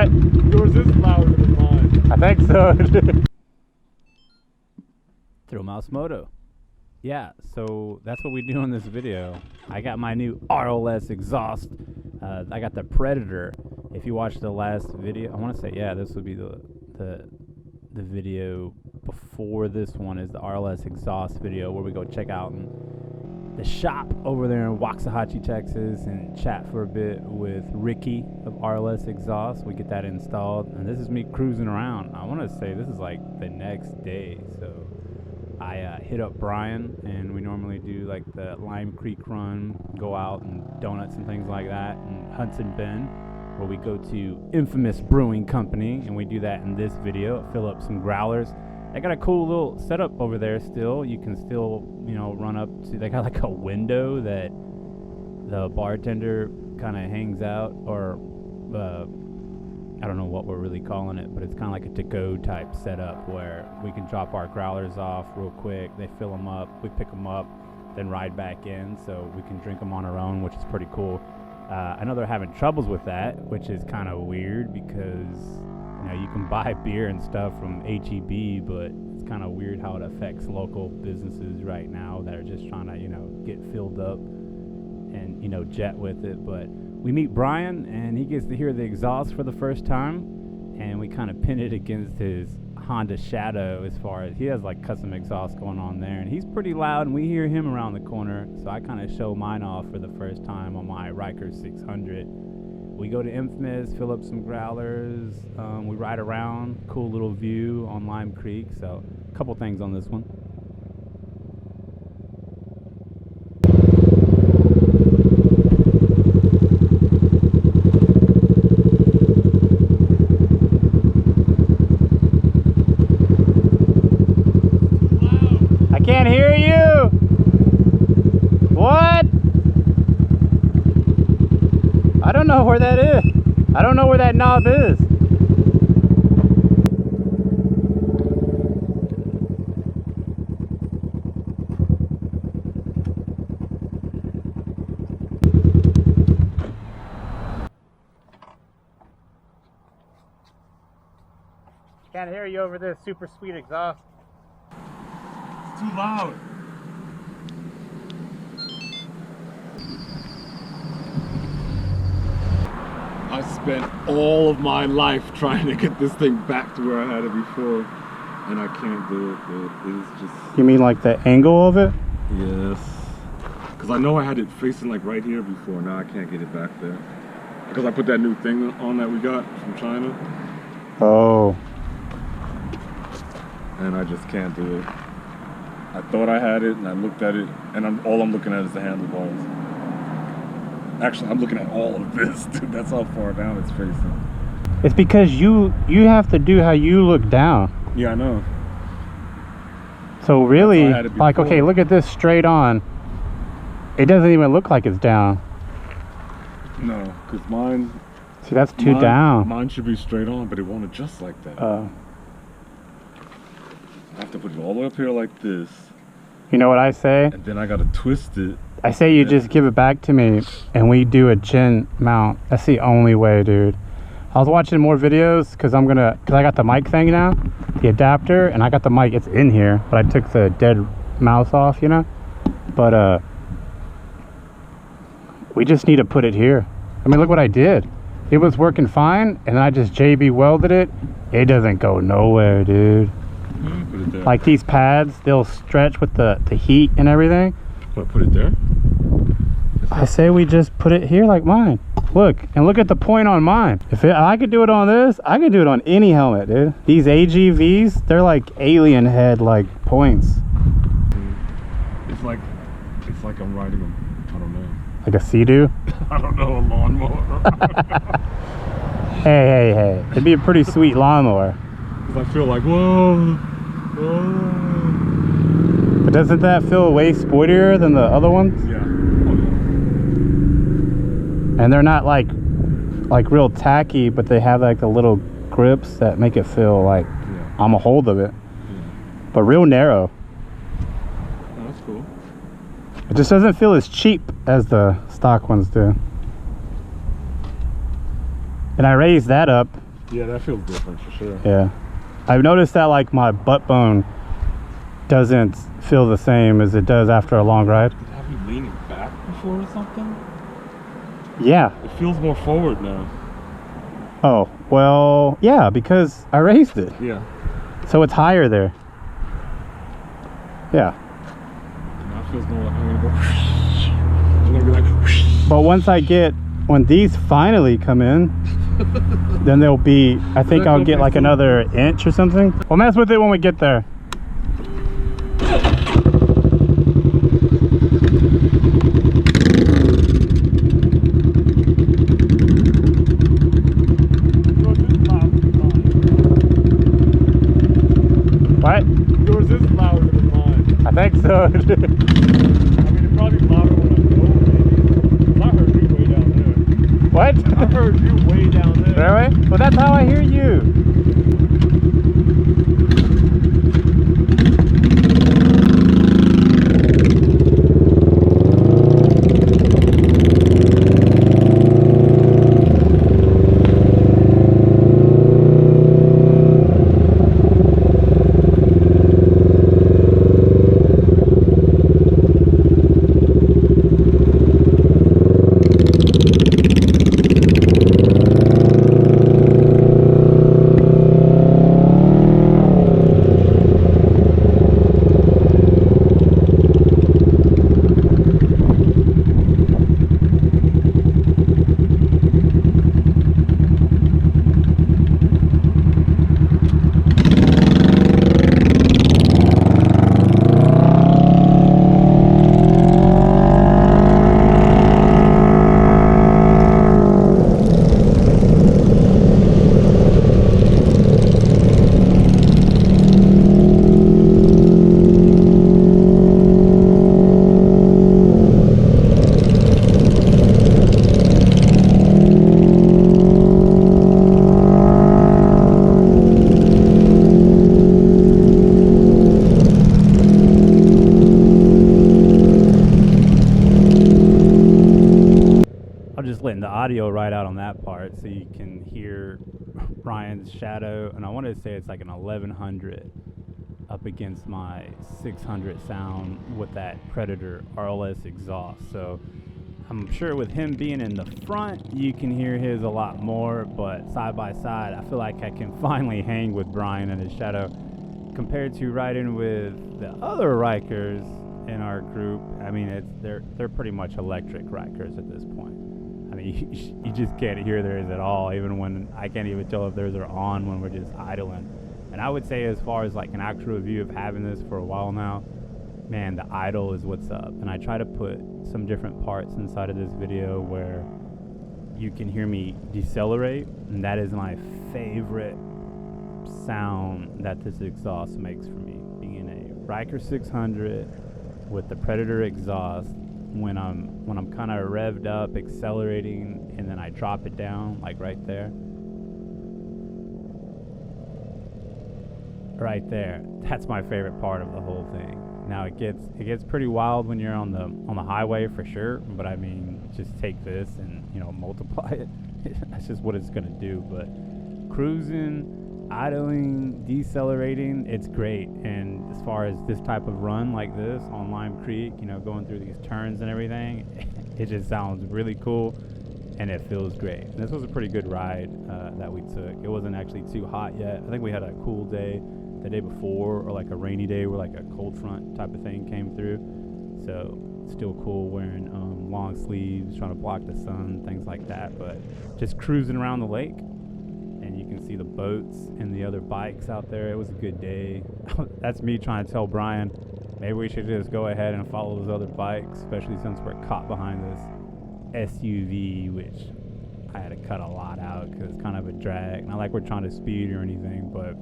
What? Yours is louder than mine. I think so. ThrillMouseMoto. Yeah, so that's what we do in this video. I got my new RLS Exhaust. I got the Predator. If you watched the last video, I want to say, yeah, this would be the video before this one is the RLS Exhaust video where we go check out the shop over there in Waxahachie, Texas, and chat for a bit with Ricky of RLS Exhaust. We get that installed, and this is me cruising around. I want to say this is like the next day, so I hit up Brian, and we normally do like the Lime Creek run, go out and donuts and things like that, and Hudson Bend, where we go to Infamous Brewing Company, and we do that in this video, fill up some growlers. They got a cool little setup over there still. You can still, you know, run up to, they got like a window that the bartender kind of hangs out, or I don't know what we're really calling it, but it's kind of like a to-go type setup where we can drop our growlers off real quick. They fill them up, we pick them up, then ride back in, so we can drink them on our own, which is pretty cool. I know they're having troubles with that, which is kind of weird because, you know, you can buy beer and stuff from HEB, but it's kind of weird how it affects local businesses right now that are just trying to, you know, get filled up and, you know, jet with it. But we meet Brian, and he gets to hear the exhaust for the first time, and we kind of pin it against his Honda Shadow as far as he has like custom exhaust going on there, and he's pretty loud, and we hear him around the corner, so I kind of show mine off for the first time on my Ryker 600. We go to Infamous, fill up some growlers, we ride around, cool little view on Lime Creek, so a couple things on this one. Can't hear you. What? I don't know where that is. I don't know where that knob is. Can't hear you over this super sweet exhaust. Too loud. I spent all of my life trying to get this thing back to where I had it before, and I can't do it, dude. It's just... You mean like the angle of it? Yes. Because I know I had it facing like right here before. Now I can't get it back there. Because I put that new thing on that we got from China. Oh. And I just can't do it. I thought I had it, and I looked at it, and all I'm looking at is the handlebars. Actually, I'm looking at all of this, dude. That's how far down it's facing. It's because you have to do how you look down. Yeah, I know. So really, like, okay, look at this straight on. It doesn't even look like it's down. No, because mine... See, that's too down. Mine should be straight on, but it won't adjust like that. I have to put it all the way up here like this. You know what I say? And then I gotta twist it. I say you just give it back to me and we do a chin mount. That's the only way, dude. I was watching more videos because I got the mic thing now, the adapter, and I got the mic. It's in here, but I took the dead mouse off, you know? But we just need to put it here. I mean, look what I did. It was working fine, and I just JB welded it. It doesn't go nowhere, dude. Put it there. Like these pads, they'll stretch with the heat and everything. What, put it there? I say we just put it here like mine. Look, and look at the point on mine. If I could do it on this, I could do it on any helmet, dude. These AGVs, they're like alien head like points. It's like I'm riding them. I don't know. Like a Sea-Doo? I don't know, a lawnmower. Hey. It'd be a pretty sweet lawnmower. Because I feel like, whoa. But doesn't that feel way sportier than the other ones? Yeah. And they're not like real tacky, but they have like the little grips that make it feel like I'm a hold of it. Yeah. But real narrow. Oh, that's cool. It just doesn't feel as cheap as the stock ones do. And I raised that up Yeah, that feels different for sure. Yeah. I've noticed that like my butt bone doesn't feel the same as it does after a long ride. Have you leaning back before or something? Yeah. It feels more forward now. Oh, well, yeah, because I raised it. Yeah. So it's higher there. Yeah. Now it feels more like I'm gonna be like. But when these finally come in, then there'll be, I think I'll get like another inch or something. We'll mess with it when we get there. What? Yours is louder than mine. I think so. I mean, it's probably louder when I'm going. I heard you way down there. What? I heard you way down there. Really? Well, that's how I hear you. Letting the audio right out on that part so you can hear Brian's shadow, and I wanted to say it's like an 1100 up against my 600 sound with that Predator RLS exhaust. So I'm sure with him being in the front you can hear his a lot more, but side by side I feel like I can finally hang with Brian and his shadow compared to riding with the other Rykers in our group. I mean, they're pretty much electric Rykers at this point. I mean, you just can't hear theirs at all, even when I can't even tell if theirs are on when we're just idling. And I would say, as far as like an actual review of having this for a while now, man, the idle is what's up. And I try to put some different parts inside of this video where you can hear me decelerate, and that is my favorite sound that this exhaust makes for me. Being a Ryker 600 with the Predator exhaust, when I'm kind of revved up, accelerating, and then I drop it down, like right there. Right there. That's my favorite part of the whole thing. Now it gets pretty wild when you're on the highway for sure, but I mean, just take this and, you know, multiply it. That's just what it's gonna do. But cruising, idling, decelerating, it's great. And as far as this type of run like this on Lime Creek, you know, going through these turns and everything, it just sounds really cool and it feels great. And this was a pretty good ride that we took. It wasn't actually too hot yet. I think we had a cool day the day before, or like a rainy day where like a cold front type of thing came through. So still cool wearing long sleeves, trying to block the sun, things like that. But just cruising around the lake, and you can see the boats and the other bikes out there. It was a good day. That's me trying to tell Brian, maybe we should just go ahead and follow those other bikes, especially since we're caught behind this SUV, which I had to cut a lot out because it's kind of a drag. Not like we're trying to speed or anything, but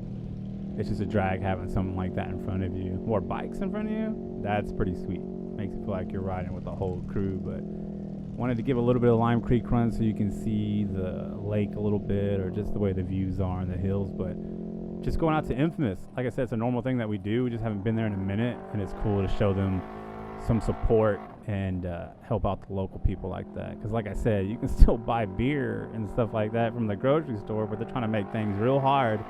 it's just a drag having something like that in front of you. More bikes in front of you, that's pretty sweet. Makes it feel like you're riding with the whole crew. But wanted to give a little bit of Lime Creek run so you can see the lake a little bit, or just the way the views are in the hills. But just going out to Infamous, like I said, it's a normal thing that we do. We just haven't been there in a minute, and it's cool to show them some support and help out the local people like that. Because like I said, you can still buy beer and stuff like that from the grocery store, but they're trying to make things real hard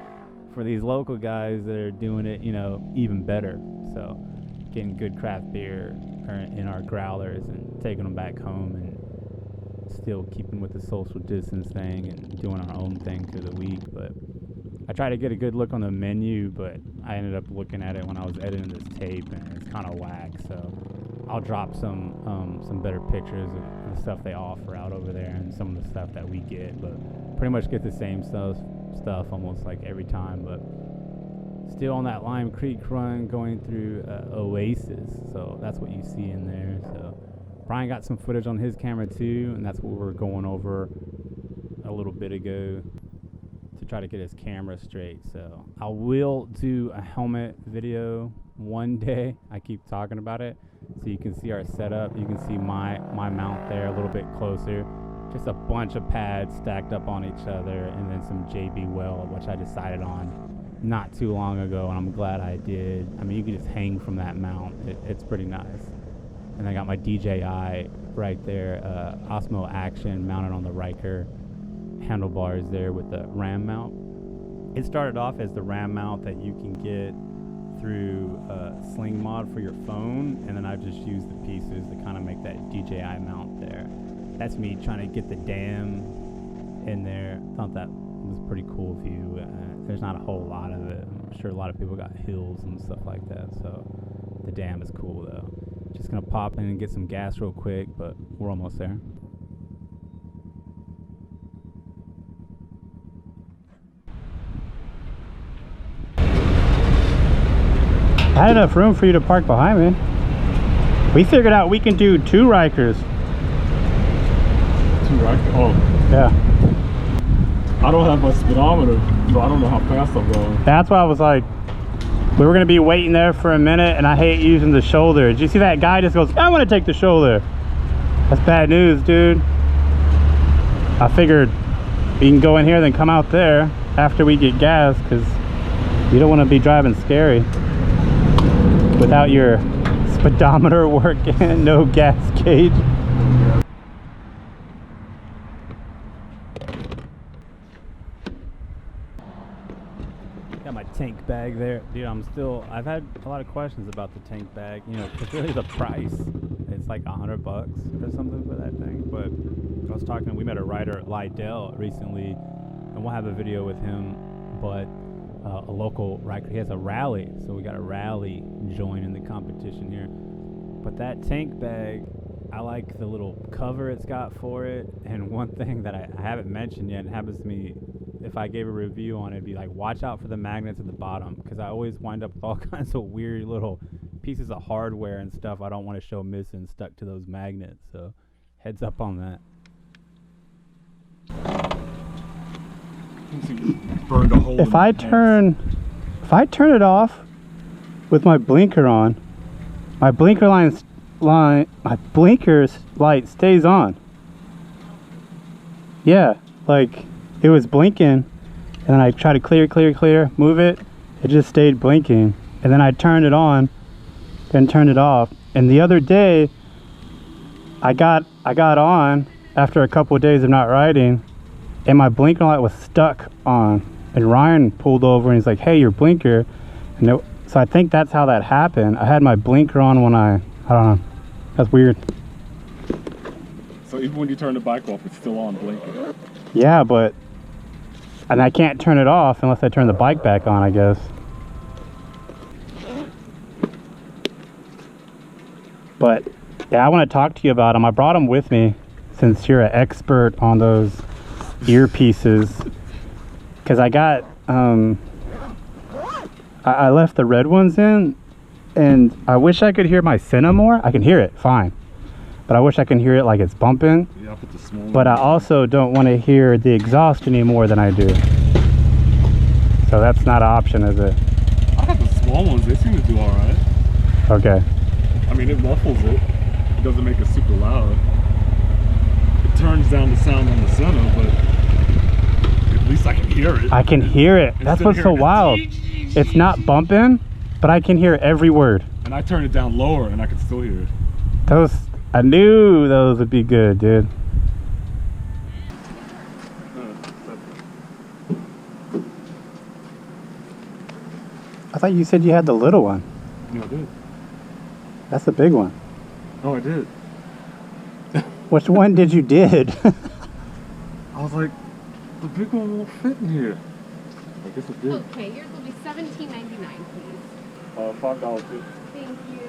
for these local guys that are doing it, you know, even better. So getting good craft beer in our growlers and taking them back home, and still keeping with the social distance thing and doing our own thing through the week. But I tried to get a good look on the menu, but I ended up looking at it when I was editing this tape, and it's kind of whack. So I'll drop some better pictures of the stuff they offer out over there and some of the stuff that we get, but pretty much get the same stuff almost like every time. But still on that Lime Creek run going through Oasis, so that's what you see in there. So Brian got some footage on his camera too, and that's what we were going over a little bit ago to try to get his camera straight. So I will do a helmet video one day. I keep talking about it, so you can see our setup. You can see my mount there a little bit closer. Just a bunch of pads stacked up on each other, and then some JB weld, which I decided on not too long ago, and I'm glad I did. I mean, you can just hang from that mount. It's pretty nice. And I got my DJI right there, Osmo Action mounted on the Ryker handlebars there with the RAM mount. It started off as the RAM mount that you can get through Sling Mod for your phone, and then I just used the pieces to kind of make that DJI mount there. That's me trying to get the dam in there. Thought that was a pretty cool view. There's not a whole lot of it. I'm sure a lot of people got hills and stuff like that, so the dam is cool though. Just gonna pop in and get some gas real quick, but we're almost there. I had enough room for you to park behind me. We figured out we can do 2 Rykers. 2 Ryker? Oh. Yeah. I don't have my speedometer, so I don't know how fast I'm going. That's why I was like, we were gonna be waiting there for a minute, and I hate using the shoulder. Did you see that guy just goes, I want to take the shoulder? That's bad news, dude. I figured we can go in here, then come out there after we get gas, because you don't want to be driving scary without your speedometer working, no gas gauge. Got my tank bag there. Dude, I've had a lot of questions about the tank bag, you know, because really the price, it's like $100 or something for that thing. But I was talking, we met a rider, Lydell, recently, and we'll have a video with him, but a local Ryker, he has a rally, so we got a rally join in the competition here. But that tank bag, I like the little cover it's got for it. And one thing that I haven't mentioned yet, it happens to me if I gave a review on it, it'd be like, watch out for the magnets at the bottom, because I always wind up with all kinds of weird little pieces of hardware and stuff I don't want to show missing stuck to those magnets. So heads up on that. Burned a hole. If I turn it off with my blinker on, my blinkers light stays on. Yeah, like it was blinking, and then I tried to clear, move it, it just stayed blinking, and then I turned it on, then turned it off. And the other day, I got on after a couple of days of not riding, and my blinker light was stuck on, and Ryan pulled over and he's like, hey, your blinker. And so I think that's how that happened. I had my blinker on when I don't know, that's weird. So even when you turn the bike off, it's still on blinking? Yeah, and I can't turn it off unless I turn the bike back on, I guess. But yeah, I want to talk to you about them. I brought them with me since you're an expert on those earpieces, because I got I left the red ones in, and I wish I could hear my Senna more. I can hear it fine, but I wish I can hear it like it's bumping. Yeah, I'll put the small but I also don't want to hear the exhaust any more than I do, so that's not an option, is it? I have the small ones, they seem to do alright. Okay. I mean, it muffles it. It doesn't make it super loud. It turns down the sound on the Senna, but at least I can hear it. I can hear it. That's what's so wild. It's not bumping, but I can hear every word. And I turn it down lower and I can still hear it. I knew those would be good, dude. I thought you said you had the little one. No, I did. That's the big one. Oh, I did. Which one did you did? I was like, the big one won't fit in here. I guess it did. Okay, yours will be $17.99, please. $5 too. Thank you.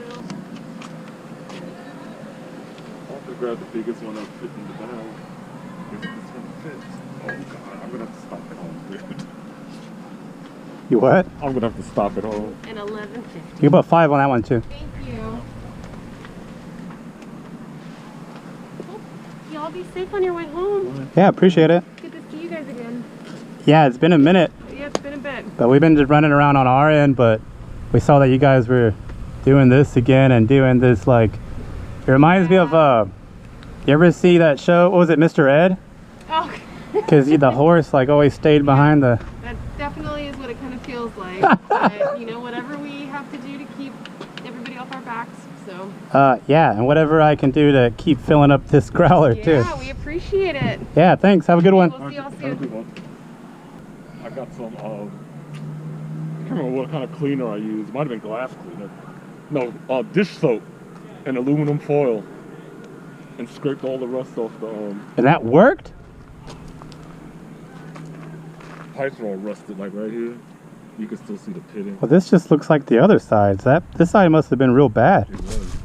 I'll have to grab the biggest one that fits in the bag. If this one fits. Oh god, I'm gonna have to stop at home, dude. You what? I'm gonna have to stop at home. And $11.50. You can put 5 on that one too. Thank you. Y'all be safe on your way home. Yeah, appreciate it. Good to see you guys again. Yeah, it's been a minute, Yeah, it's been a bit. but we've been just running around on our end, but we saw that you guys were doing this again and doing this, like, it reminds me of, you ever see that show, what was it, Mr. Ed? Oh. Because the horse, like, always stayed behind the... That definitely is what it kind of feels like. But, you know, whatever we have to do to keep everybody off our backs, so. Yeah, and whatever I can do to keep filling up this growler, too. Yeah, we appreciate it. Yeah, thanks. Have a good one. We'll see y'all Have a good soon. one. I got some, I can't remember what kind of cleaner I used. It might have been glass cleaner. No, dish soap and aluminum foil. And scraped all the rust off the, And that worked? pipes are all rusted, like right here. You can still see the pitting. Well, this just looks like the other sides. This side must have been real bad. It was.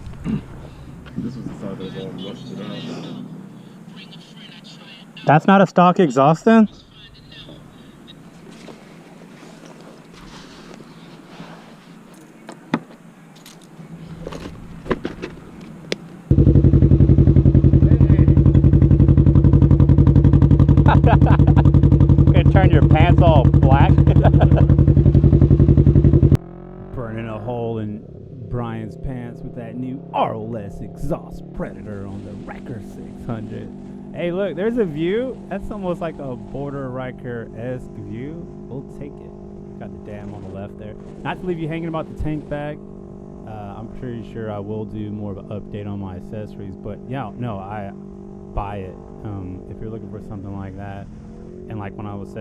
This was the side that was all rusted out. That's not a stock exhaust then? Gonna turn your pants all black. Burning a hole in Brian's pants with that new RLS Exhaust Predator on the Ryker 600. Hey, look, there's a view. That's almost like a border Ryker-esque view. We'll take it. Got the dam on the left there. Not to leave you hanging about the tank bag. I'm pretty sure I will do more of an update on my accessories, but yeah, no, I buy it if you're looking for something like that. And like when I was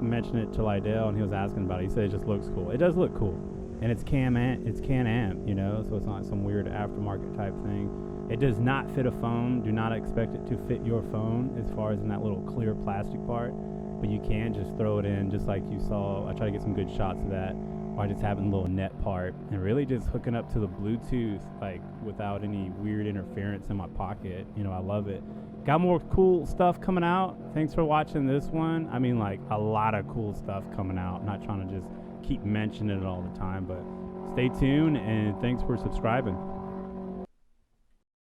mentioning it to Lydell and he was asking about it, he said it just looks cool. It does look cool, and it's Can-Am, you know, so it's not some weird aftermarket type thing. It does not fit a phone. Do not expect it to fit your phone as far as in that little clear plastic part, but you can just throw it in just like you saw. I try to get some good shots of that, or just having a little net part and really just hooking up to the Bluetooth, like without any weird interference in my pocket. You know, I love it. Got more cool stuff coming out. Thanks for watching this one. I mean, like, a lot of cool stuff coming out. Not trying to just keep mentioning it all the time, but stay tuned and thanks for subscribing.